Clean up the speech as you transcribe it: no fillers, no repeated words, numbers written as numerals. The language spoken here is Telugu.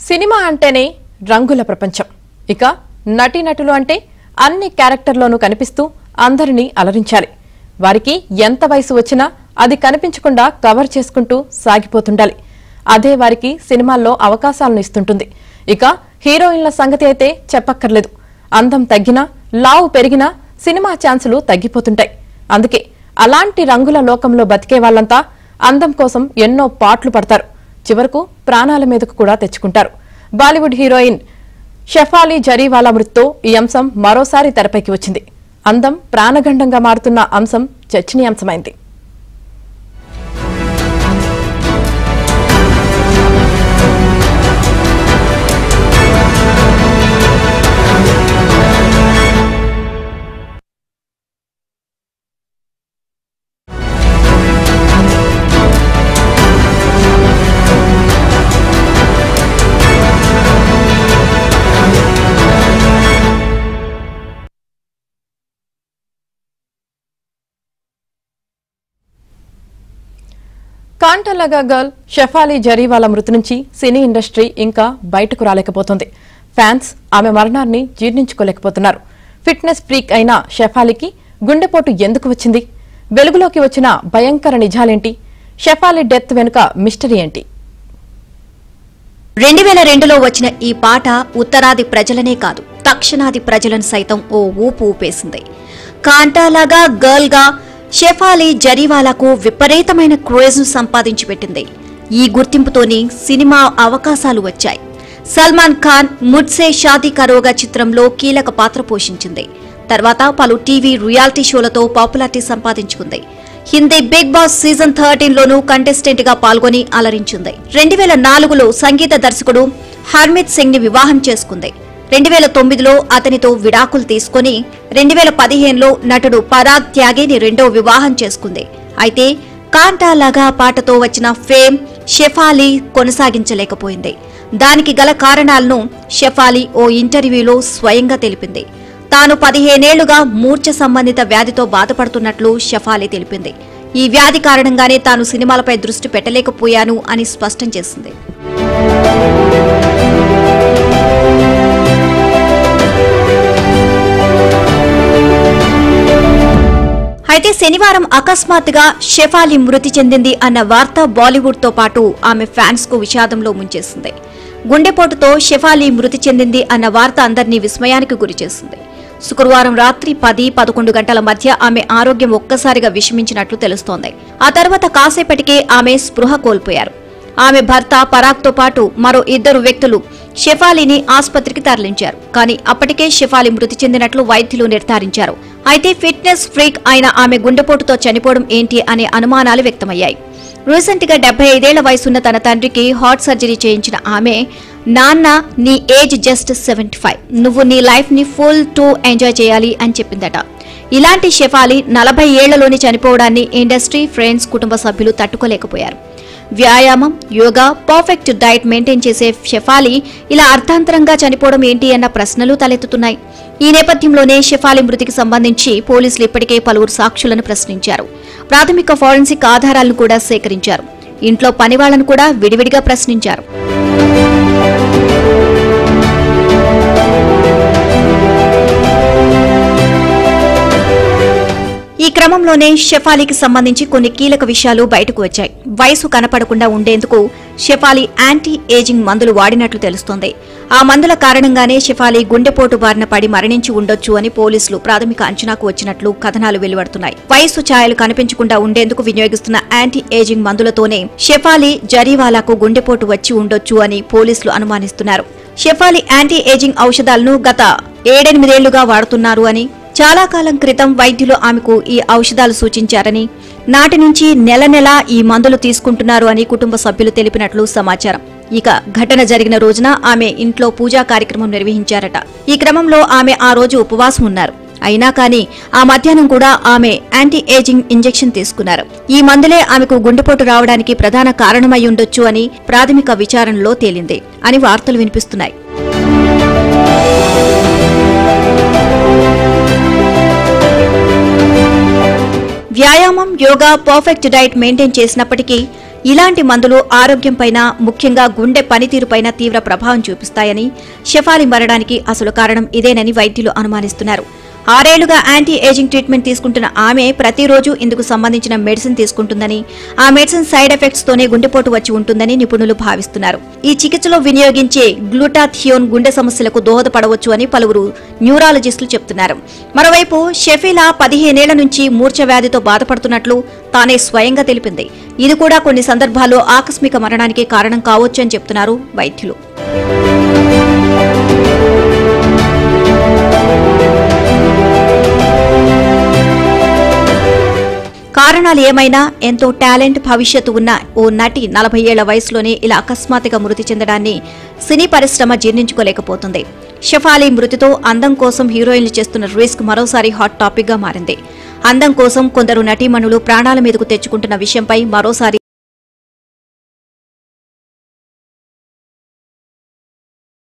సినిమా అంటేనే రంగుల ప్రపంచం. ఇక నటీనటులు అంటే అన్ని క్యారెక్టర్లోనూ కనిపిస్తూ అందరినీ అలరించాలి. వారికి ఎంత వయసు వచ్చినా అది కనిపించకుండా కవర్ చేసుకుంటూ సాగిపోతుండాలి. అదే వారికి సినిమాల్లో అవకాశాలను ఇస్తుంటుంది. ఇక హీరోయిన్ల సంగతి అయితే చెప్పక్కర్లేదు. అందం తగ్గినా లావు పెరిగినా సినిమా ఛాన్సులు తగ్గిపోతుంటాయి. అందుకే అలాంటి రంగుల లోకంలో బతికే వాళ్ళంతా అందం కోసం ఎన్నో పాట్లు పడతారు. చివరకు ప్రాణాల మీదకు కూడా తెచ్చుకుంటారు. బాలీవుడ్ హీరోయిన్ షెఫాలి జరీవాలా మృతితో ఈ అంశం మరోసారి తెరపైకి వచ్చింది. అందం ప్రాణగండంగా మారుతున్న అంశం చర్చనీయాంశమైంది. కాంటాలగా గర్ల్ షెఫాలి జరీవాలా మృతి నుంచి సినీ ఇండస్ట్రీ ఇంకా బయటకు రాలేకపోతుంది. ఫ్యాన్స్ ఆమె మరణాన్ని జీర్ణించుకోలేకపోతున్నారు. ఫిట్నెస్ ఫ్రీక్ అయిన షెఫాలికి గుండెపోటు ఎందుకు వచ్చింది? వెలుగులోకి వచ్చిన భయంకర నిజాలేంటి? షెఫాలి డెత్ వెనుక మిస్టరీ ఏంటి? 2002లో వచ్చిన ఈ పాట ఉత్తరాది ప్రజలనే కాదు, దక్షిణాది ప్రజలను సైతం ఓ ఊపు ఊపేసింది. కాంటాలాగా గర్ల్ గా షెఫాలి జరీవాలాకు విపరీతమైన క్రేజ్ ను సంపాదించి పెట్టింది. ఈ గుర్తింపుతోనే సినిమా అవకాశాలు వచ్చాయి. సల్మాన్ ఖాన్ ముజ్సే షాదీ కరోగా చిత్రంలో కీలక పాత్ర పోషించింది. తర్వాత పలు టీవీ రియాలిటీ షోలతో పాపులారిటీ సంపాదించుకుంది. హిందీ బిగ్ బాస్ సీజన్ 13లోనూ కంటెస్టెంట్ గా పాల్గొని అలరించింది. 2004లో సంగీత దర్శకుడు హర్మిత్ సింగ్ ని వివాహం చేసుకుంది. 2009లో అతనితో విడాకులు తీసుకుని 2015లో నటుడు పరాగ్ త్యాగిని రెండో వివాహం చేసుకుంది. అయితే కాంటాలాగా పాటతో వచ్చిన ఫేమ్ షెఫాలి కొనసాగించలేకపోయింది. దానికి గల కారణాలను షెఫాలి ఓ ఇంటర్వ్యూలో స్వయంగా తెలిపింది. తాను 15 ఏళ్లుగా మూర్ఛ సంబంధిత వ్యాధితో బాధపడుతున్నట్లు షెఫాలి తెలిపింది. ఈ వ్యాధి కారణంగానే తాను సినిమాలపై దృష్టి పెట్టలేకపోయాను అని స్పష్టం చేసింది. అయితే శనివారం అకస్మాత్తుగా షెఫాలి మృతి చెందింది అన్న వార్త బాలీవుడ్ తో పాటు ఆమె ఫ్యాన్స్ కు విషాదంలో ముంచేసింది. గుండెపోటుతో షెఫాలి మృతి చెందింది అన్న వార్త అందరినీ విస్మయానికి గురిచేసింది. శుక్రవారం రాత్రి 10-11 గంటల మధ్య ఆమె ఆరోగ్యం ఒక్కసారిగా విషమించినట్లు తెలుస్తోంది. ఆ తర్వాత కాసేపటికే ఆమె స్పృహ కోల్పోయారు. ఆమె భర్త పరాగ్ తో పాటు మరో 2 వ్యక్తులు షెఫాలిని ఆసుపత్రికి తరలించారు. కానీ అప్పటికే షెఫాలి మృతి చెందినట్లు వైద్యులు నిర్ధారించారు. అయితే ఫిట్నెస్ ఫ్రీక్ అయిన ఆమె గుండెపోటుతో చనిపోవడం ఏంటి అనే అనుమానాలు వ్యక్తమయ్యాయి. రీసెంట్ గా 75 ఏళ్ల వయసున్న తన తండ్రికి హార్ట్ సర్జరీ చేయించిన ఆమె, నాన్న నీ ఏజ్ జస్ట్ 75, నువ్వు నీ లైఫ్ ని ఫుల్ టు ఎంజాయ్ చేయాలి అని చెప్పిందట. ఇలాంటి షెఫాలి 40 ఏళ్లలోని చనిపోవడాన్ని ఇండస్ట్రీ, ఫ్రెండ్స్, కుటుంబ సభ్యులు తట్టుకోలేకపోయారు. వ్యాయామం, యోగా, పర్ఫెక్ట్ డైట్ మెయింటైన్ చేసే షెఫాలి ఇలా అర్థాంతరంగా చనిపోవడం ఏంటి అన్న ప్రశ్నలు తలెత్తుతున్నాయి. ఈ నేపథ్యంలోనే షెఫాలి మృతికి సంబంధించి పోలీసులు ఇప్పటికే పలువురు సాక్షులను ప్రశ్నించారు. ప్రాథమిక ఫోరెన్సిక్ ఆధారాలను కూడా సేకరించారు. ఇంట్లో పనివాళ్లను కూడా విడివిడిగా ప్రశ్నించారు. ఈ క్రమంలోనే షెఫాలికి సంబంధించి కొన్ని కీలక విషయాలు బయటకు వచ్చాయి. వయసు కనపడకుండా ఉండేందుకు షెఫాలి యాంటీ ఏజింగ్ మందులు వాడినట్లు తెలుస్తోంది. ఆ మందుల కారణంగానే షెఫాలి గుండెపోటు బారిన పడి మరణించి ఉండొచ్చు అని పోలీసులు ప్రాథమిక అంచనాకు వచ్చినట్లు కథనాలు వెలువడుతున్నాయి. వయసు ఛాయలు కనిపించకుండా ఉండేందుకు వినియోగిస్తున్న యాంటీ ఏజింగ్ మందులతోనే షెఫాలి జరీవాలాకు గుండెపోటు వచ్చి ఉండొచ్చు అని పోలీసులు అనుమానిస్తున్నారు. షెఫాలి యాంటీ ఏజింగ్ ఔషధాలను గత 7-8 ఏళ్లుగా వాడుతున్నారు అని, చాలా కాలం క్రితం వైద్యులు ఆమెకు ఈ ఔషధాలు సూచించారని, నాటి నుంచి నెల నెలా ఈ మందులు తీసుకుంటున్నారు అని కుటుంబ సభ్యులు తెలిపినట్లు సమాచారం. ఇక ఘటన జరిగిన రోజున ఆమె ఇంట్లో పూజా కార్యక్రమం నిర్వహించారట. ఈ క్రమంలో ఆమె ఆ రోజు ఉపవాసం ఉన్నారు. అయినా కానీ ఆ మధ్యాహ్నం కూడా ఆమె యాంటీ ఏజింగ్ ఇంజెక్షన్ తీసుకున్నారు. ఈ మందులే ఆమెకు గుండెపోటు రావడానికి ప్రధాన కారణమై ఉండొచ్చు అని ప్రాథమిక విచారణలో తేలింది అని వార్తలు వినిపిస్తున్నాయి. వ్యాయామం, యోగా, పర్ఫెక్ట్ డైట్ మెయింటైన్ చేసినప్పటికీ ఇలాంటి మందులు ఆరోగ్యంపైన, ముఖ్యంగా గుండె పనితీరుపైన తీవ్ర ప్రభావం చూపిస్తాయని, షెఫాలి మరణానికి అసలు కారణం ఇదేనని వైద్యులు అనుమానిస్తున్నారు. 6 ఏళ్లుగా యాంటీ ఏజింగ్ ట్రీట్మెంట్ తీసుకుంటున్న ఆమె ప్రతిరోజు ఇందుకు సంబంధించిన మెడిసిన్ తీసుకుంటుందని, ఆ మెడిసిన్ సైడ్ ఎఫెక్ట్స్ తోనే గుండెపోటు వచ్చి ఉంటుందని నిపుణులు భావిస్తున్నారు. ఈ చికిత్సలో వినియోగించే గ్లూటాథియోన్ గుండె సమస్యలకు దోహదపడవచ్చు అని పలువురు న్యూరాలజిస్టులు చెబుతున్నారు. మరోవైపు షెఫీలా 15 ఏళ్ల నుంచి మూర్ఛ వ్యాధితో బాధపడుతున్నట్లు తానే స్వయంగా తెలిపింది. ఇది కూడా కొన్ని సందర్భాల్లో ఆకస్మిక మరణానికి కారణం కావచ్చని చెబుతున్నారు వైద్యులు. కారణాలు ఏమైనా ఎంతో టాలెంట్, భవిష్యత్తు ఉన్న ఓ నటి 40 ఏళ్ల వయసులోనే ఇలా అకస్మాత్తుగా మృతి చెందడాన్ని సినీ పరిశ్రమ జీర్ణించుకోలేకపోతుంది. షెఫాలి మృతితో అందం కోసం హీరోయిన్లు చేస్తున్న రిస్క్ మరోసారి హాట్ టాపిక్ గా మారింది. అందం కోసం కొందరు నటీమణులు ప్రాణాల మీదకు తెచ్చుకుంటున్న విషయంపై మరోసారి